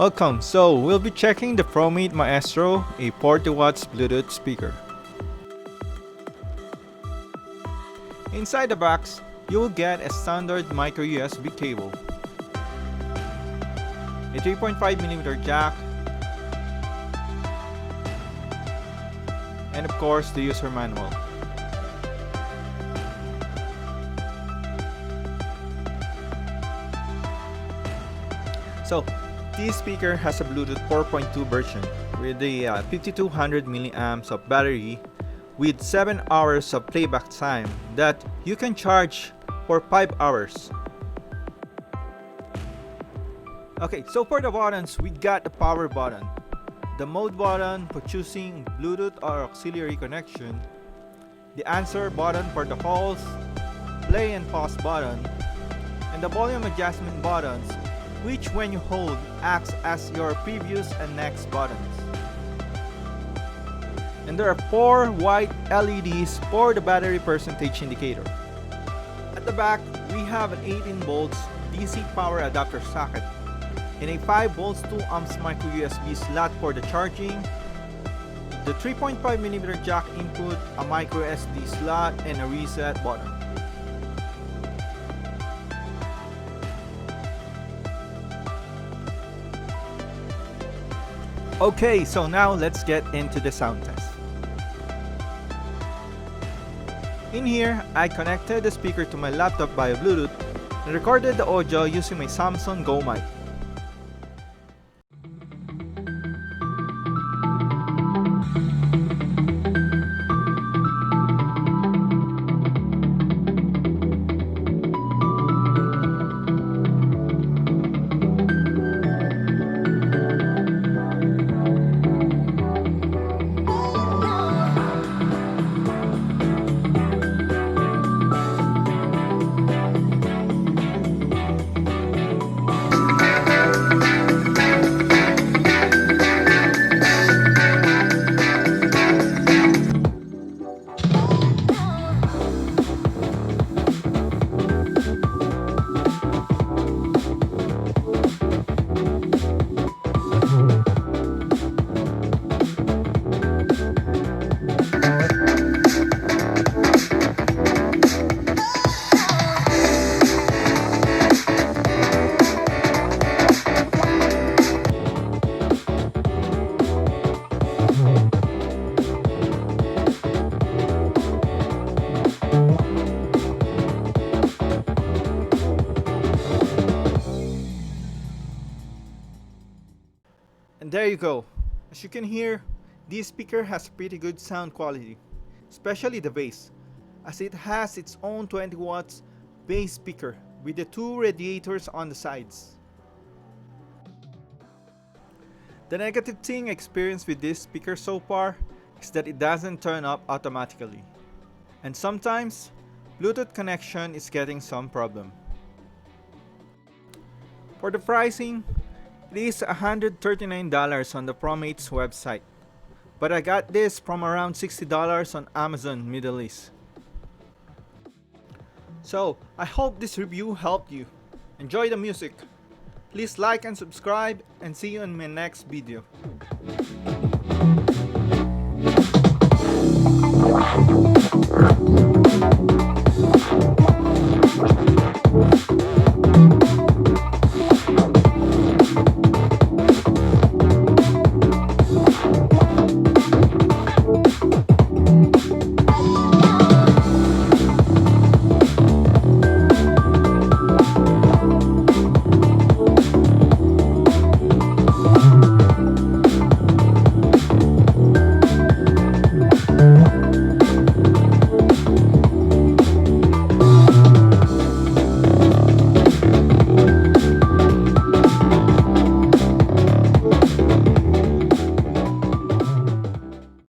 Welcome. So we'll be checking the Promate Maestro, a 40 watts Bluetooth speaker. Inside the box, you will get a standard micro USB cable, a 3.5mm jack, and of course the user manual. So this speaker has a Bluetooth 4.2 version with a 5200 milliamps of battery with 7 hours of playback time that you can charge for 5 hours. Okay, so for the buttons, we got the power button, the mode button for choosing Bluetooth or auxiliary connection, the answer button for the calls, play and pause button, and the volume adjustment buttons, which when you hold acts as your previous and next buttons. And there are 4 white LEDs for the battery percentage indicator. At the back, we have an 18 volts DC power adapter socket and a 5 volts 2 amps micro USB slot for the charging, the 3.5mm jack input, a micro SD slot, and a reset button. Okay, so now let's get into the sound test. In here, I connected the speaker to my laptop via Bluetooth and recorded the audio using my Samsung Go mic. And there you go. As you can hear, this speaker has pretty good sound quality, especially the bass, as it has its own 20 watts bass speaker with the 2 radiators on the sides. The negative thing I experienced with this speaker so far is that it doesn't turn up automatically, and sometimes Bluetooth connection is getting some problem. For the pricing, it is $139 on the Promate's website, but I got this from around $60 on Amazon Middle East. So, I hope this review helped you. Enjoy the music. Please like and subscribe, and see you in my next video.